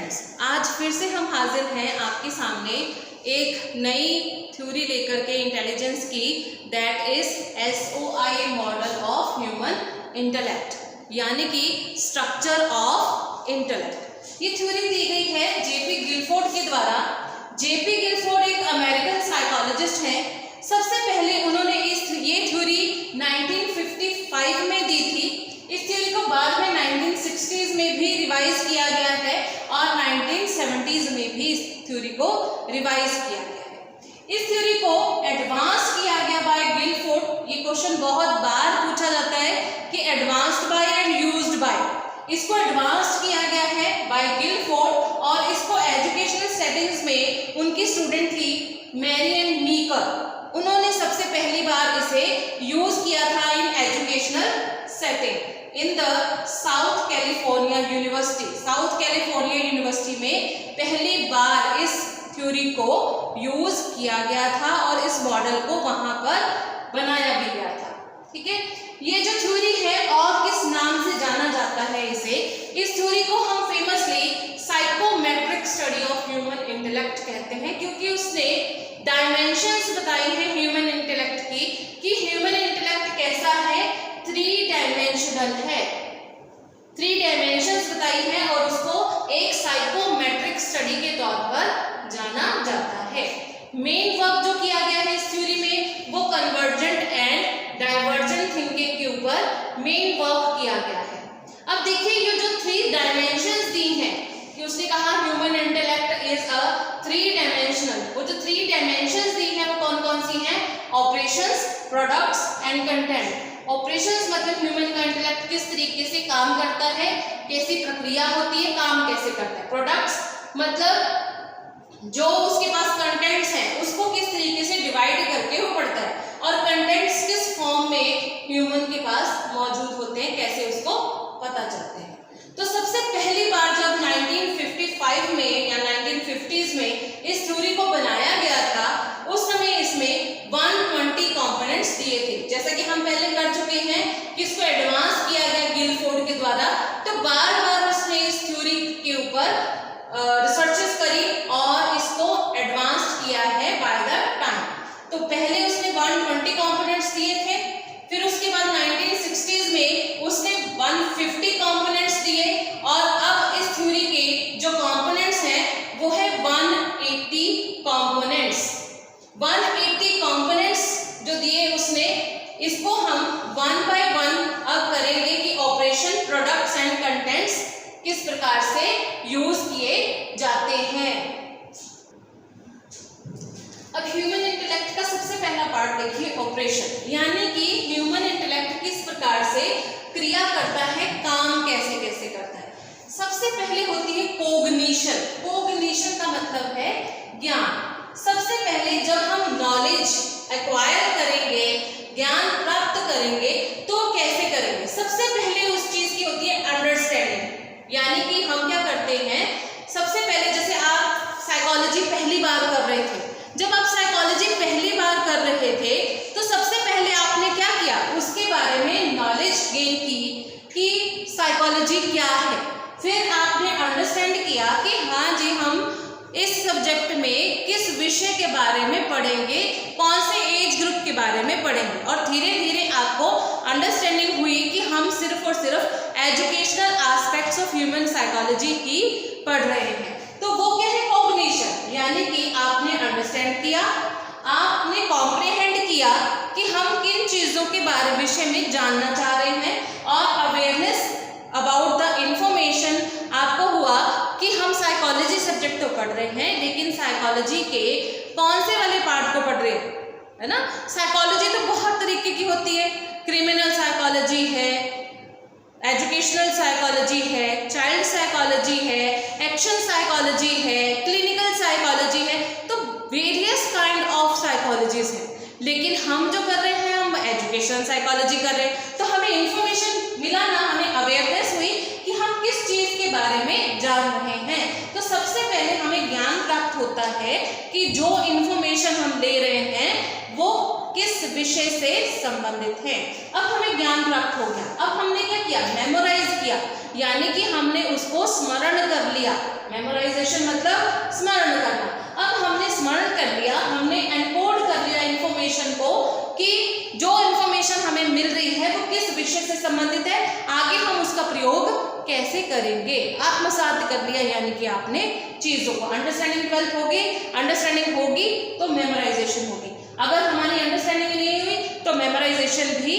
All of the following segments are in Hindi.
फ्रेंड्स, आज फिर से हम हाजिर हैं आपके सामने एक नई थ्योरी लेकर के इंटेलिजेंस की, that is SOI model of human intellect, यानी कि स्ट्रक्चर ऑफ इंटेलेक्ट। ये थ्योरी दी गई है जेपी गिलफोर्ड के द्वारा। जेपी गिलफोर्ड एक अमेरिकन साइकोलॉजिस्ट हैं। सबसे पहले उन्होंने ये थ्योरी 1955 में दी थी। इस थ्योरी को बाद में 1960s में भी रिवाइज किया गया है और 1970s में भी इस थ्योरी को रिवाइज किया गया है। इस थ्योरी को एडवांस किया गया बाय गिलफोर्ड। ये क्वेश्चन बहुत बार पूछा जाता है कि advanced by and used by. इसको एडवांस किया गया है बाय गिलफोर्ड और इसको एजुकेशनल सेटिंग्स में उनकी स्टूडेंट थी मैरियन मीकर। उन्होंने सबसे पहली बार इसे यूज किया था in educational setting in the south California university. South California university में पहली बार इस थ्योरी को यूज किया गया था और इस मॉडल को वहां पर बनाया भी गया था। ठीक है, ये जो थ्योरी है और किस नाम से जाना जाता है इस थ्योरी को हम famously psychometric study of human intellect कहते हैं, क्योंकि उसने डायमेंशंस बताई है ह्यूमन इंटेलेक्ट की कि ह्यूमन इंटेलेक्ट कैसा है, 3 डायमेंशनल है। 3 डायमेंशंस बताई है और उसको एक साइकोमेट्रिक स्टडी के तौर पर जाना जाता है। मेन वर्क जो किया गया है इस थ्योरी में वो कन्वर्जेंट एंड डाइवर्जेंट थिंकिंग के ऊपर मेन वर्क किया गया है। अब देखिए ये जो 3 डायमेंशंस दी हैं कि उसने कहा human intellect is a 3 dimensional. वो जो 3 डायमेंशंस दी हैं वो कौन कौन सी हैं? Operations, products and content. Operations मतलब ह्यूमन का इंटेलेक्ट किस तरीके से काम करता है, कैसी प्रक्रिया होती है, काम कैसे करता है। प्रोडक्ट्स मतलब जो उसके पास कंटेंट्स हैं उसको किस तरीके से डिवाइड करके वो पढ़ता है, और कंटेंट्स किस फॉर्म में ह्यूमन के पास मौजूद होते हैं, कैसे उसको पता चलते हैं। तो सबसे पहली बार जब 1955 में या 1950s में इस थ्योरी को बनाया गया था, उस समय इसमें 120 कंपोनेंट्स दिए थे। जैसा कि हम पहले कर चुके हैं कि इसको एडवांस किया गया गिलफोर्ड के द्वारा, तो बार बार उसने इस थ्योरी के ऊपर रिसर्चेस करी और इसको एडवांस किया है बाय द टाइम। तो पहले उसने 120 कंपोनेंट्स दिए थे, फिर उसके बाद 1960s में उसने 150 कंपोनेंट्स दिए और अब इस थ्योरी के जो कंपोनेंट्स हैं वो है 180 कंपोनेंट्स। 180 कंपोनेंट्स जो दिए उसने, इसको हम 1 बाय 1 अब करेंगे कि ऑपरेशन, प्रोडक्ट्स एंड कंटेंट्स किस प्रकार से यूज किए जाते हैं। अब ह्यूमन इंटेलेक्ट का सबसे पहला पार्ट देखिए, ऑपरेशन, यानी कि ह्यूमन इंटेलेक्ट किस प्रकार से क्रिया करता है, काम कैसे कैसे करता है। सबसे पहले होती है कोग्निशन। कोग्निशन का मतलब है ज्ञान। सबसे पहले जब हम नॉलेज एक्वायर करेंगे, ज्ञान प्राप्त करेंगे, तो कैसे करेंगे? सबसे पहले उस चीज की होती है अंडरस्टैंडिंग, यानी कि हम क्या करते हैं, सबसे पहले जैसे आप साइकोलॉजी पहली बार कर रहे थे, जब आप साइकोलॉजी पहली बार कर रहे थे तो सबसे पहले आपने क्या किया, उसके बारे में नॉलेज गेन की कि साइकोलॉजी क्या है। फिर आपने अंडरस्टैंड किया कि हाँ जी, हम इस सब्जेक्ट में किस विषय के बारे में पढ़ेंगे, कौन से एज ग्रुप के बारे में पढ़ेंगे, और धीरे धीरे आपको अंडरस्टैंडिंग हुई कि हम सिर्फ और सिर्फ educational aspects of human psychology ही पढ़ रहे हैं। तो वो क्या है? कॉग्निशन, यानी कि आपने अंडरस्टैंड किया, आपने कॉम्प्रिहेंड किया कि हम किन चीज़ों के बारे विषय में जानना चाह रहे हैं, और अवेयरनेस अबाउट द इंफॉर्मेशन आपको हुआ कि हम साइकोलॉजी सब्जेक्ट तो पढ़ रहे हैं, लेकिन साइकोलॉजी के कौन से वाले पार्ट को पढ़ रहे हैं, है ना। साइकोलॉजी तो बहुत तरीके की होती है, क्रिमिनल साइकोलॉजी है, एजुकेशनल साइकोलॉजी है, चाइल्ड साइकोलॉजी है, एक्शन साइकोलॉजी है, क्लिनिकल साइकोलॉजी है, तो वेरियस काइंड ऑफ साइकोलॉजीज हैं। लेकिन हम जो कर रहे हैं, हम एजुकेशनल साइकोलॉजी कर रहे हैं, तो हमें इंफॉर्मेशन मिला ना, हमें अवेयरनेस हुई कि हम किस चीज के बारे में जान रहे हैं। तो सबसे पहले हमें ज्ञान प्राप्त होता है कि जो इंफॉर्मेशन हम ले रहे हैं वो किस विषय से संबंधित है। अब हमें ज्ञान प्राप्त हो गया, अब हमने क्या किया, मेमोराइज किया, यानी कि हमने उसको स्मरण कर लिया। मेमोराइजेशन मतलब स्मरण करना। अब हमने स्मरण कर लिया, हमने एनकोड कर लिया इंफॉर्मेशन को कि जो इंफॉर्मेशन हमें मिल रही है वो किस विषय से संबंधित है, आगे हम उसका प्रयोग कैसे करेंगे, आत्मसात कर लिया, यानी कि आपने चीजों को अंडरस्टैंडिंग डेवलप होगी, अंडरस्टैंडिंग होगी तो मेमोराइजेशन होगी। अगर हमारी अंडरस्टैंडिंग नहीं हुई तो मेमोराइजेशन भी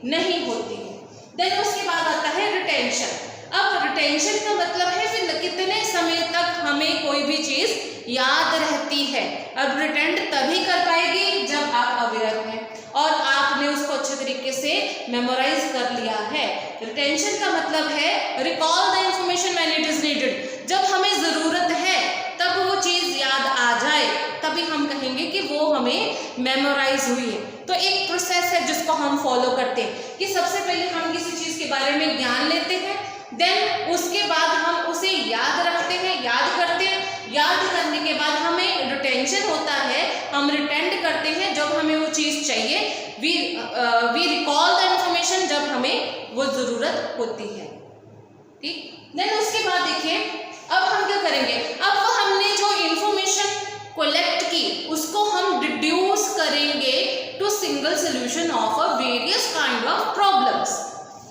नहीं होती है। देन उसके बाद आता है रिटेंशन। अब रिटेंशन का मतलब है फिर कितने समय तक हमें कोई भी चीज याद रहती है। अब रिटेंड तभी कर पाएगी जब आप अवेयर हैं और आपने उसको अच्छे तरीके से मेमोराइज कर लिया है। रिटेंशन का मतलब है recall the information when it is needed. जब हमें जरूरत है तब वो चीज याद आ जाए, तभी हम कहेंगे कि वो हमें मेमोराइज हुई है। तो एक प्रोसेस है जिसको हम फॉलो करते हैं कि सबसे पहले हम किसी चीज के बारे में ज्ञान लेते हैं, देन उसके बाद हम उसे याद रखते हैं, याद करते हैं, याद करने के बाद हमें रिटेंशन होता है, हम रिटेंड करते हैं जब हमें वो चीज चाहिए, वी रिकॉल द इंफॉर्मेशन जब हमें वो जरूरत होती है। ठीक, देन उसके बाद देखिए अब हम क्या करेंगे, अब हमने जो इंफॉर्मेशन कलेक्ट की उसको हम रिड्यूस करेंगे to single solution of a various kind of problems.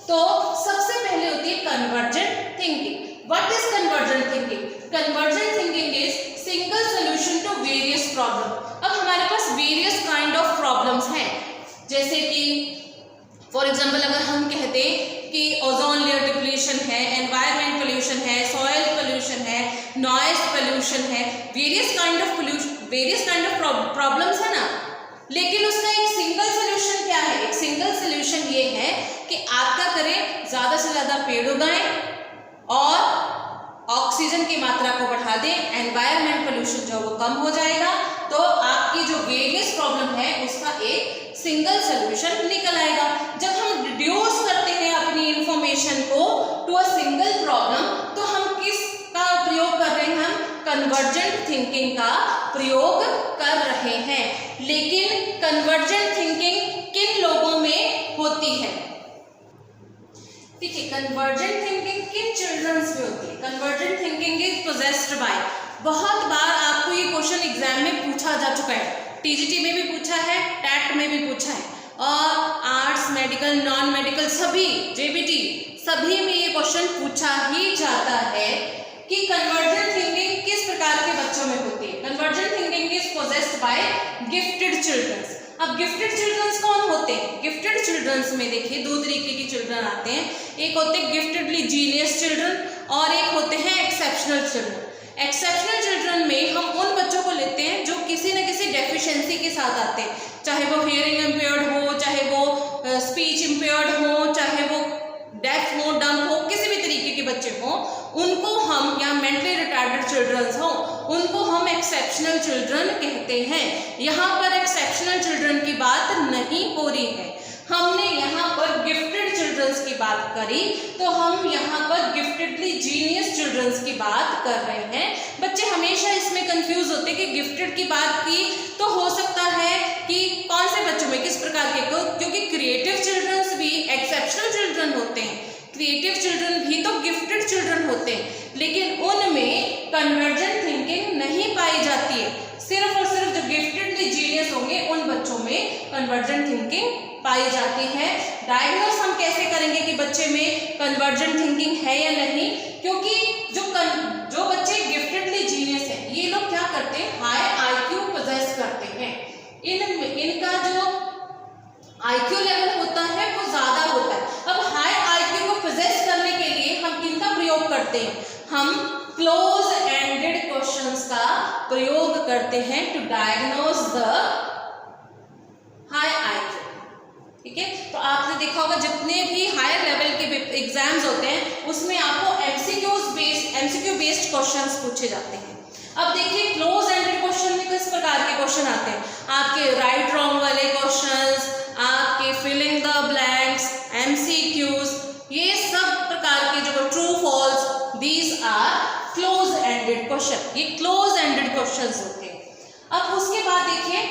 तो सबसे पहले होती है convergent thinking. What is convergent thinking? Convergent thinking is single solution to various problem. अब हमारे पास वेरियस काइंड ऑफ प्रॉब्लम्स हैं, जैसे कि फॉर एग्जाम्पल अगर हम कहते कि ओजोन लेयर डिप्लीशन है, एनवायरमेंट पोल्यूशन है, सॉइल पोल्यूशन है, नॉइज पोल्यूशन है, वेरियस काइंड ऑफ प्रॉब्लम्स है ना, लेकिन उसका एक सिंगल सोल्यूशन क्या है? एक सिंगल सोल्यूशन ये है कि आप क्या करें, ज्यादा से ज्यादा पेड़ उगाएं और ऑक्सीजन की मात्रा को बढ़ा दें, एनवायरमेंट पोल्यूशन जो वो कम हो जाएगा, तो आपकी जो वेरियस प्रॉब्लम है उसका एक सिंगल सोल्यूशन निकल आएगा। जब हम रिड्यूस करते हैं अपनी इंफॉर्मेशन को टू अ सिंगल प्रॉब्लम, तो हम किसका प्रयोग कर रहे हैं? हम कन्वर्जेंट थिंकिंग का प्रयोग कर रहे हैं। लेकिन कन्वर्जेंट थिंकिंग किन लोगों में होती है? ठीक है, कन्वर्जेंट थिंकिंग किन चिल्ड्रंस में होती है? Convergent thinking is possessed bye, बहुत बार आपको ये क्वेश्चन एग्जाम में पूछा जा चुका है, टीजीटी में भी पूछा है, टैट में भी पूछा है, और आर्ट्स, मेडिकल, नॉन मेडिकल सभी, जेबीटी सभी में ये क्वेश्चन पूछा ही जाता है कि कन्वर्जेंट थिंकिंग किस प्रकार के बच्चों में होती है। Convergent thinking is possessed by gifted childrens. अब गिफ्टेड चिल्ड्रंस कौन होते हैं? गिफ्टेड चिल्ड्रंस में देखिए दो तरीके के चिल्ड्रन आते हैं, एक होते हैं गिफ्टेडली जीनियस चिल्ड्रन और एक होते हैं एक्सेप्शनल चिल्ड्रन। एक्सेप्शनल चिल्ड्रन में हम उन बच्चों को लेते हैं जो किसी न किसी डेफिशिएंसी के साथ आते हैं, चाहे वो हियरिंग इम्पेयर्ड हो, चाहे वो स्पीच इम्पेयर्ड हो, चाहे वो डेफ हो, डम्ब हो, किसी भी तरीके के बच्चे हों, उनको हम, या मेंटली रिटार्डेड चिल्ड्रन हो, उनको हम एक्सेप्शनल चिल्ड्रन कहते हैं। यहाँ पर एक्सेप्शनल चिल्ड्रन की बात नहीं हो रही है, हमने यहाँ पर गिफ्टेड चिल्ड्रंस की बात करी, तो हम यहाँ पर गिफ्टेडली जीनियस चिल्ड्रंस की बात कर रहे हैं। बच्चे हमेशा इसमें कंफ्यूज होते हैं कि गिफ्टेड की बात की तो हो सकता है कि कौन से बच्चों में, किस प्रकार के, क्योंकि क्रिएटिव चिल्ड्रंस भी एक्सेप्शनल चिल्ड्रन होते हैं, क्रिएटिव चिल्ड्रन भी तो गिफ्टेड चिल्ड्रन होते हैं, लेकिन उनमें कन्वर्जेंट थिंकिंग नहीं पाई जाती है। सिर्फ और सिर्फ जो गिफ्टेडली जीनियस होंगे उन बच्चों में कन्वर्जेंट थिंकिंग पाई जाती है। डायग्नोस हम कैसे करेंगे कि बच्चे में कन्वर्जेंट थिंकिंग है या नहीं? क्योंकि जो बच्चे गिफ्टेडली जीनियस है, ये लोग क्या करते हैं, हाई आईक्यू पोजेस करते हैं, इनका जो आईक्यू लेवल होता है वो ज्यादा होता है। अब हाई आईक्यू को पोजेस करने के लिए हम किनका प्रयोग करते हैं? हम क्लोज एंडेड क्वेश्चंस का प्रयोग करते हैं to diagnose the high IQ. ठीक है, तो आपने देखा होगा जितने भी हायर लेवल के एग्जाम्स होते हैं उसमें आपको एमसीक्यू बेस्ड क्वेश्चंस पूछे जाते हैं। अब देखिए क्लोज एंडेड क्वेश्चन में किस प्रकार के क्वेश्चन आते हैं? आपके राइट रॉन्ग वाले क्वेश्चंस, आपके फिलिंग द ब्लैंक्स, एमसीक्यूज, ये सब प्रकार के जो true false, these are close ended question, ये क्लोज एंडेड क्वेश्चंस होते हैं। अब उसके बाद देखिए,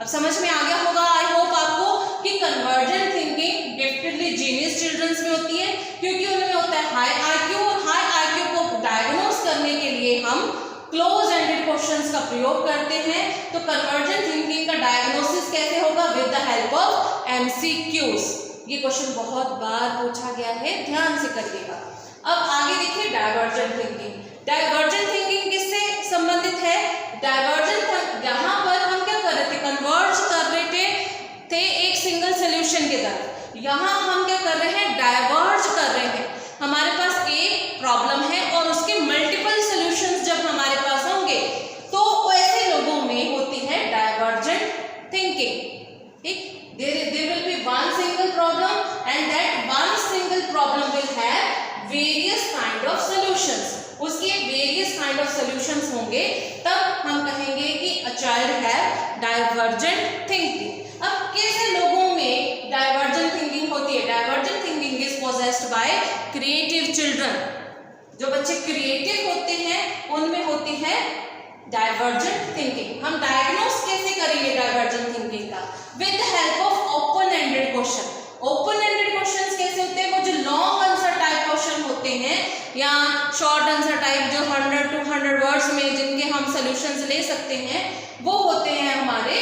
अब समझ में आ गया होगा आई होप आपको कि कन्वर्जेंट थिंकिंग गिफ्टेडली जीनियस चिल्ड्रंस में होती है क्योंकि उनमें होता है हाई आईक्यू, और हाई आईक्यू को डायग्नोस करने के लिए हम क्लोज एंडेड क्वेश्चंस का प्रयोग करते हैं। तो कन्वर्जेंट थिंकिंग का डायग्नोसिस कैसे होगा? With the help of MCQs। ये क्वेश्चन बहुत बार पूछा गया है, ध्यान से करिएगा। अब आगे देखिए डाइवर्जेंट थिंकिंग। डाइवर्जेंट थिंकिंग किससे संबंधित है? डाइवर्जेंट, यहाँ पर हम क्या कर रहे थे? कन्वर्ज कर रहे थे एक सिंगल सोल्यूशन की तरफ। यहाँ हम क्या कर रहे हैं? डाइवर्ज कर रहे हैं। हमारे पास एक प्रॉब्लम है और उसके मल्टीपल सॉल्यूशंस जब हमारे पास होंगे तो ऐसे लोगों में होती है डाइवर्जेंट थिंकिंग। ठीक, there will be one single problem and that one single problem will have various kind of solutions। उसके various kind of solutions होंगे, तब हम कहेंगे कि a child have divergent thinking। अब कैसे लोगों में डाइवर्जेंट थिंकिंग होती है? Divergent thinking is possessed bye creative children. जो बच्चे क्रिएटिव होते हैं उनमें होती है डाइवर्जेंट थिंकिंग। हम डायग्नोस कैसे करेंगे डाइवर्जेंट थिंकिंग का? With the help of open ended question. Open ended questions कैसे होते हैं? वो जो लॉन्ग आंसर टाइप क्वेश्चन होते हैं या शॉर्ट आंसर टाइप जो 100-200 वर्ड्स में जिनके हम सॉल्यूशंस ले सकते हैं, वो होते हैं हमारे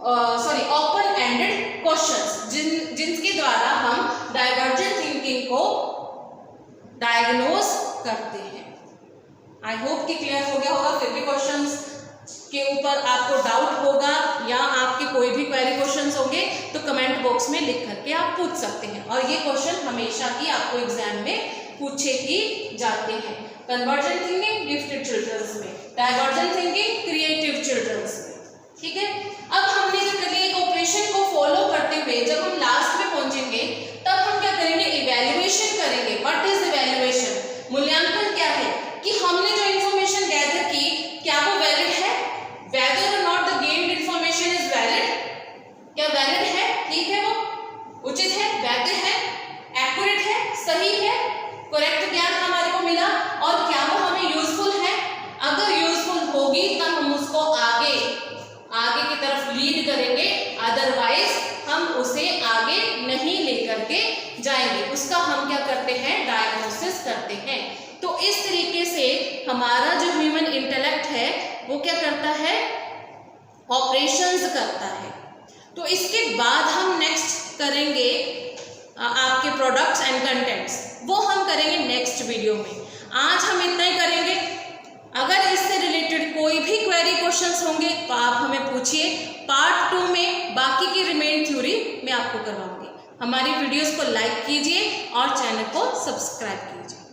ओपन एंडेड क्वेश्चंस, जिनके द्वारा हम डाइवर्जेंट थिंकिंग को डायग्नोस करते हैं। आई होप कि क्लियर हो गया होगा। फिर भी क्वेश्चंस के ऊपर आपको डाउट होगा या आपके कोई भी क्वेरी क्वेश्चंस होंगे तो कमेंट बॉक्स में लिख करके आप पूछ सकते हैं। और ये क्वेश्चन हमेशा ही आपको एग्जाम में पूछे ही जाते हैं। कन्वर्जेंट थिंकिंग गिफ्टेड चिल्ड्रंस में, डाइवर्जेंट थिंकिंग क्रिएटिव चिल्ड्रंस में। ठीक है, अब हमने जो कर लिया एक ऑपरेशन को फॉलो करते हुए जब हम लास्ट में पहुंचेंगे तब हम क्या करेंगे? इवैल्यूएशन करेंगे। What is evaluation? मूल्यांकन क्या है? कि हमने जो इंफॉर्मेशन गैदर की क्या वो वैलिड है? whether or not the gained information is valid, क्या वैलिड है? ठीक है, वो उचित है, वैध है, एक्यूरेट है, सही है, करेक्ट ज्ञान हमारे को मिला, और क्या वो हमें यूजफुल है? अगर यूजफुल होगी तब हम उसको आगे की तरफ लीड करेंगे, अदरवाइज हम उसे आगे नहीं लेकर के जाएंगे। उसका हम क्या करते हैं? डायग्नोसिस करते हैं। तो इस तरीके से हमारा जो ह्यूमन इंटेलेक्ट है वो क्या करता है? ऑपरेशंस करता है। तो इसके बाद हम नेक्स्ट करेंगे आपके प्रोडक्ट्स एंड कंटेंट्स, वो हम करेंगे नेक्स्ट वीडियो में। आज हम इतना ही करेंगे। अगर इससे रिलेटेड कोई भी क्वेरी क्वेश्चंस होंगे तो आप हमें पूछिए। पार्ट 2 में बाकी की रिमेन थ्योरी मैं आपको करवाऊंगी। हमारी वीडियोस को लाइक कीजिए और चैनल को सब्सक्राइब कीजिए।